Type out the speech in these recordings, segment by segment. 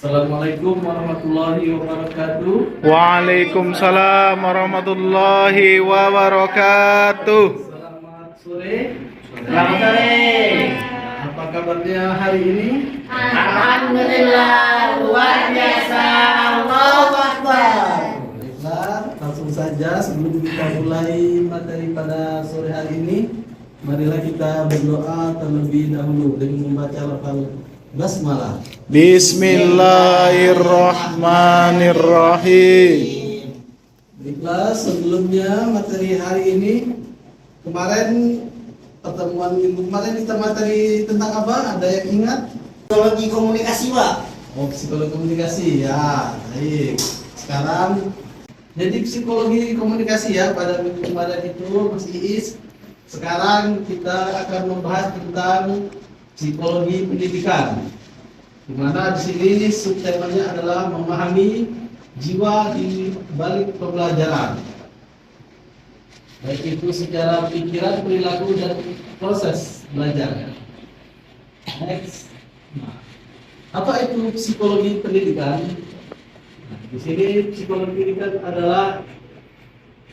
Assalamualaikum warahmatullahi wabarakatuh. Waalaikumsalam warahmatullahi wabarakatuh. Selamat sore. Selamat sore. Apa kabarnya hari ini? Alhamdulillah, luar biasa. Allahu Akbar. Baiklah, langsung saja sebelum kita mulai materi pada sore hari ini, marilah kita berdoa terlebih dahulu dengan membaca lafal basmalah. Bismillahirrahmanirrahim. Baiklah, sebelumnya materi hari ini, kemarin pertemuan minggu kemarin kita materi tentang apa? Ada yang ingat? Psikologi komunikasi, Pak. Oh, psikologi komunikasi ya. Baik. Sekarang jadi psikologi komunikasi ya pada minggu kemarin itu Mas Iis. Sekarang kita akan membahas tentang psikologi pendidikan. Di mana di sini subtemanya adalah memahami jiwa di balik pembelajaran. Baik itu secara pikiran, perilaku dan proses belajar. Next. Nah, apa itu psikologi pendidikan? Nah, di sini psikologi pendidikan adalah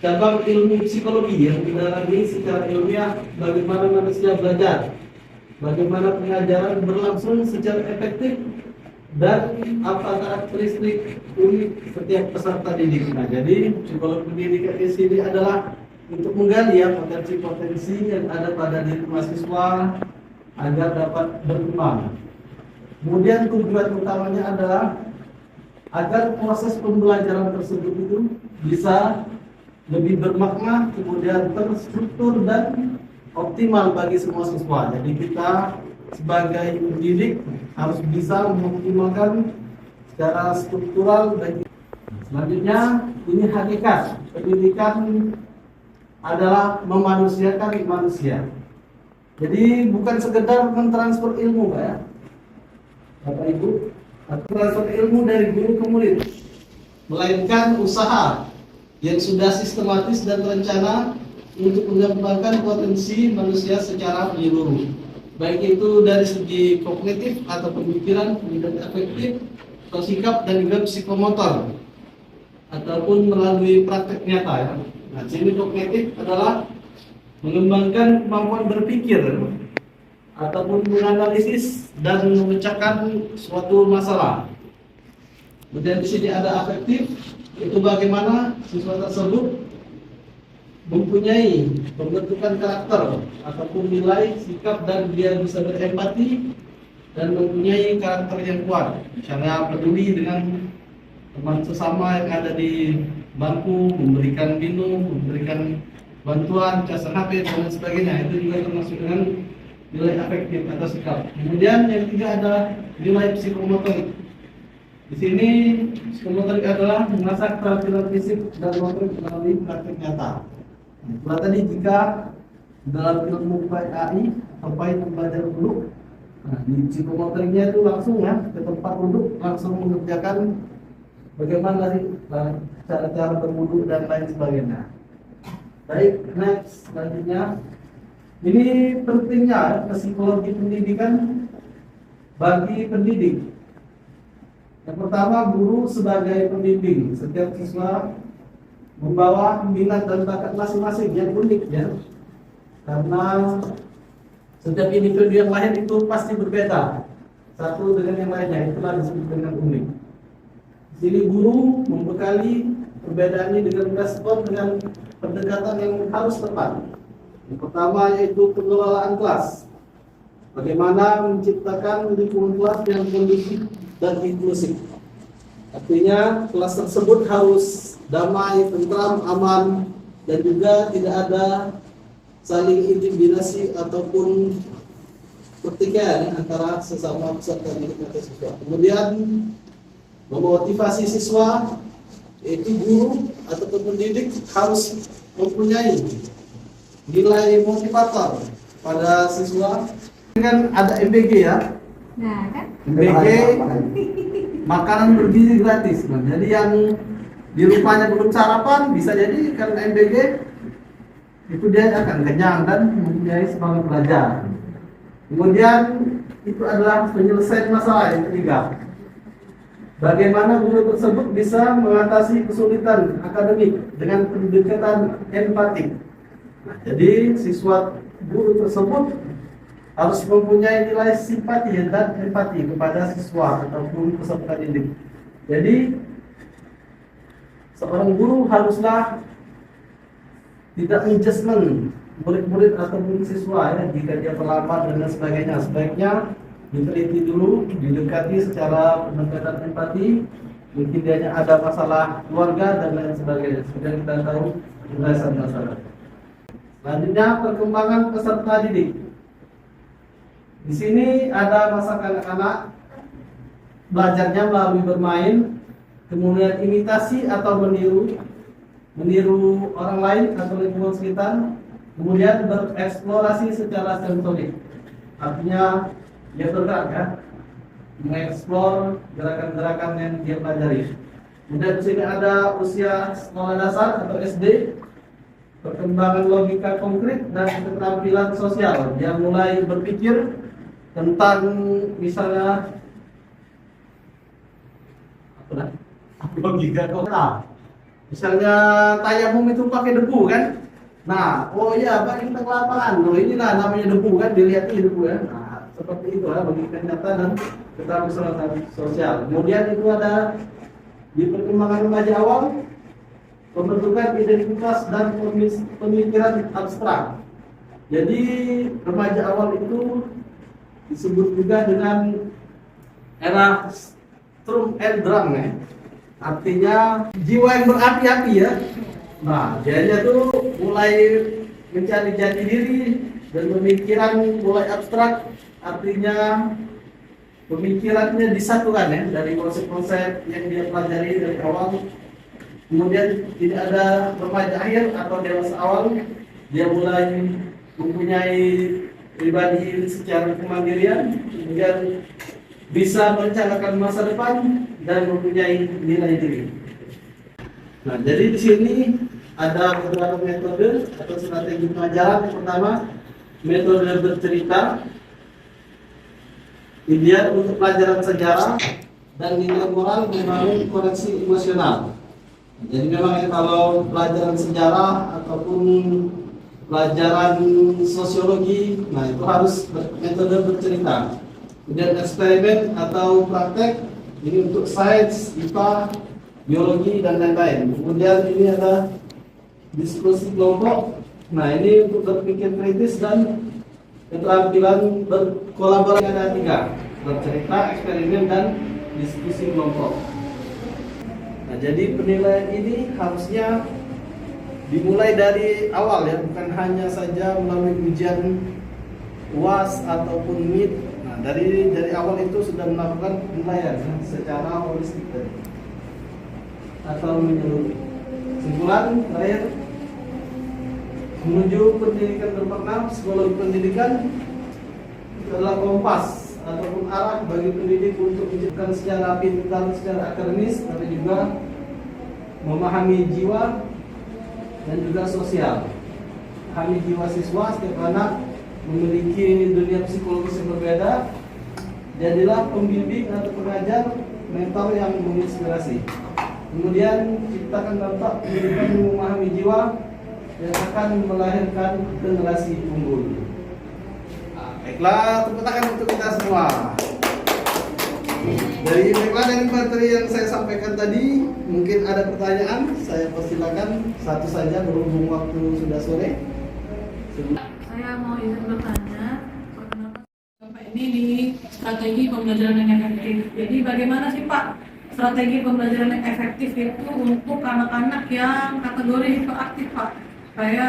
cabang ilmu psikologi yang didalami secara ilmiah bagaimana manusia belajar, bagaimana pengajaran berlangsung secara efektif, dan apa karakteristik unik setiap peserta didik. Nah, jadi psikologi pendidikan di sini adalah untuk menggali ya potensi-potensi yang ada pada diri mahasiswa agar dapat berkembang. Kemudian tujuan utamanya adalah agar proses pembelajaran tersebut itu bisa lebih bermakna, kemudian terstruktur dan optimal bagi semua siswa. Jadi kita sebagai pendidik harus bisa mengoptimalkan secara struktural dan selanjutnya ini hakikat pendidikan adalah memanusiakan manusia. Jadi bukan sekedar mentransfer ilmu, Pak ya, Bapak Ibu, atau transfer ilmu dari guru ke murid, melainkan usaha yang sudah sistematis dan terencana untuk mengembangkan potensi manusia secara menyeluruh, baik itu dari segi kognitif atau pemikiran, pendidikan efektif, atau sikap dan juga psikomotor, ataupun melalui praktek nyata ya. Nah, sini kognitif adalah mengembangkan kemampuan berpikir ataupun menganalisis dan memecahkan suatu masalah. Kemudian di sini ada afektif, itu bagaimana siswa tersebut mempunyai pembentukan karakter ataupun nilai, sikap, dan dia bisa berempati dan mempunyai karakter yang kuat, misalnya peduli dengan teman sesama yang ada di bangku, memberikan minum, memberikan bantuan, casan HP dan lain sebagainya. Itu juga termasuk dengan nilai afektif atau sikap. Kemudian yang ketiga ada nilai psikomotorik. Di sini psikomotorik adalah mengasah keterampilan fisik dan motorik melalui praktek nyata. Nah, tadi jika dalam ilmu PAI terkait pembelajaran duduk, nah, di psikomotoriknya itu langsung ya ke tempat duduk, langsung mengerjakan bagaimana sih cara-cara berduduk dan lain sebagainya. Baik, next selanjutnya. Ini pentingnya psikologi pendidikan bagi pendidik. Yang pertama, guru sebagai pembimbing. Setiap siswa membawa minat dan bakat masing-masing yang unik ya. Karena setiap individu yang lain itu pasti berbeda satu dengan yang lainnya, itulah disebut dengan unik. Jadi guru membekali perbedaan ini dengan respon dengan pendekatan yang harus tepat. Yang pertama yaitu pengelolaan kelas. Bagaimana menciptakan lingkungan kelas yang kondusif dan inklusif. Artinya kelas tersebut harus damai, tentram, aman, dan juga tidak ada saling intimidasi ataupun pertikaian antara sesama peserta didik atau siswa. Kemudian memotivasi siswa, yaitu guru atau pendidik harus mempunyai nilai motivator pada siswa. Ini kan ada MBG ya. Nah, kan? MBG makanan bergizi gratis. Nah, jadi yang di rumahnya belum sarapan bisa jadi karena MBG itu dia akan kenyang dan mempunyai semangat belajar. Kemudian itu adalah penyelesaian masalah yang ketiga. bagaimana guru tersebut bisa mengatasi kesulitan akademik dengan pendekatan empatik. Nah, jadi siswa guru tersebut harus mempunyai nilai simpati dan empati kepada siswa atau guru peserta didik. Jadi seorang guru haruslah tidak menjudgment murid-murid ataupun siswa ya, jika dia terlambat dan sebagainya. Sebaiknya diteliti dulu, didekati secara pendekatan empati. Mungkin dia ada masalah keluarga dan lain sebagainya. Sudah kita tahu penjelasan masalah. Selanjutnya perkembangan peserta didik. Di sini ada masa kanak-kanak belajarnya melalui bermain, kemudian imitasi atau meniru orang lain atau lingkungan sekitar, kemudian bereksplorasi secara sensorik. Artinya dia bergerak ya, mengeksplor gerakan-gerakan yang dia pelajari. Kemudian di sini ada usia sekolah dasar atau SD, perkembangan logika konkret dan keterampilan sosial. Dia mulai berpikir tentang misalnya logika konkret. Misalnya tayamum itu pakai debu kan? Nah, oh iya, pakai tentang lapangan. Oh inilah namanya debu kan, dilihat ini debu ya. Nah, seperti itu ya, bagi nyata dan keterampilan sosial. Kemudian itu ada di perkembangan remaja awal, pembentukan identitas dan pemikiran abstrak. Jadi remaja awal itu disebut juga dengan era Sturm and Drang ya. Artinya jiwa yang berapi-api ya. Nah, dianya tuh mulai mencari jati diri dan pemikiran mulai abstrak. Artinya pemikirannya disatukan ya dari konsep-konsep yang dia pelajari dari awal. Kemudian tidak ada remaja akhir atau dewasa awal. Dia mulai mempunyai pribadi secara kemandirian, kemudian bisa merencanakan masa depan dan mempunyai nilai diri. Nah, jadi di sini ada beberapa metode atau strategi pengajaran. Yang pertama, metode bercerita, ideal untuk pelajaran sejarah dan nilai moral membangun koneksi emosional. Jadi memang kalau pelajaran sejarah ataupun pelajaran sosiologi, nah itu harus metode bercerita. Kemudian eksperimen atau praktek, ini untuk sains, IPA, biologi dan lain-lain. Kemudian ini ada diskusi kelompok. Nah ini untuk berpikir kritis dan keterampilan berkolaborasi ada 3: bercerita, eksperimen dan diskusi kelompok. Nah jadi penilaian ini harusnya dimulai dari awal ya, bukan hanya saja melalui ujian UAS ataupun MIT. Nah, dari awal itu sudah melakukan penilaian secara holistik atau menyeluruh. Kesimpulan terakhir, menuju pendidikan bermakna, psikologi pendidikan adalah kompas ataupun arah bagi pendidik untuk menciptakan secara pintar, secara akademis, tapi juga memahami jiwa dan juga sosial. Memahami jiwa siswa, setiap anak memiliki dunia psikologis yang berbeda. Jadilah pembimbing atau pengajar, mentor yang menginspirasi. Kemudian ciptakan dampak pendidikan yang memahami jiwa yang akan melahirkan generasi unggul. Baiklah, tepuk tangan untuk kita semua. Dari materi yang saya sampaikan tadi, mungkin ada pertanyaan, saya persilakan satu saja berhubung waktu sudah sore. Saya mau izin bertanya, kenapa Bapak ini di strategi pembelajaran yang efektif. Jadi bagaimana sih Pak strategi pembelajaran yang efektif itu untuk anak-anak yang kategori hiperaktif Pak? Supaya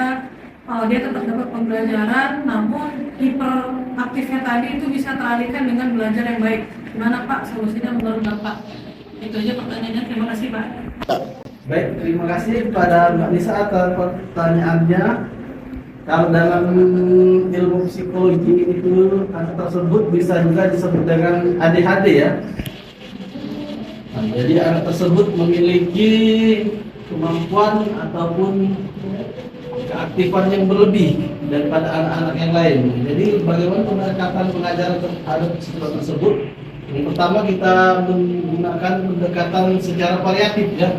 dia tetap dapat pembelajaran, namun hiperaktifnya tadi itu bisa teralihkan dengan belajar yang baik. Gimana Pak solusinya menurut Bapak? Itu aja pertanyaannya, terima kasih Pak. Baik, terima kasih kepada Mbak Nisa atas pertanyaannya. Kalau dalam ilmu psikologi itu anak tersebut bisa juga disebut dengan ADHD ya. Nah, jadi anak tersebut memiliki kemampuan ataupun keaktifan yang berlebih daripada anak-anak yang lain. Jadi bagaimana pendekatan pengajaran terhadap siswa tersebut? Yang pertama kita menggunakan pendekatan secara variatif ya,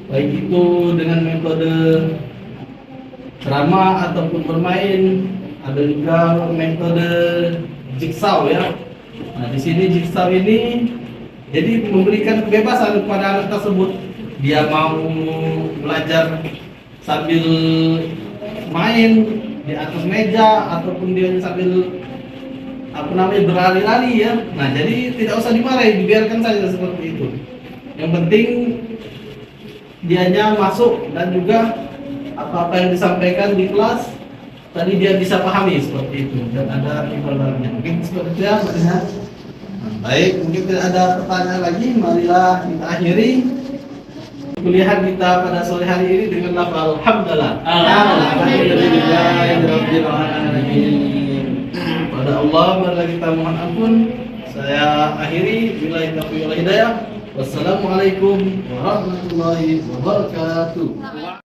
baik itu dengan metode ceramah ataupun bermain, ada juga metode jigsaw ya. Nah di sini jigsaw ini jadi memberikan kebebasan kepada anak tersebut, dia mau belajar sambil main di atas meja ataupun dia sambil berlari-lari ya. Nah jadi tidak usah dimarahi, dibiarkan saja seperti itu. Yang penting dianya masuk dan juga apa-apa yang disampaikan di kelas tadi dia bisa pahami seperti itu dan ada imbalannya. Mungkin seperti itu ya Mbak Dina. Nah, baik, mungkin tidak ada pertanyaan lagi, marilah kita akhiri kuliah kita pada sore hari ini dengan lafal alhamdulillah. Alhamdulillahirabbil alamin. Pada Allah marilah kita mohon ampun. Saya akhiri, billahi taufiq wal hidayah. Wassalamualaikum warahmatullahi wabarakatuh.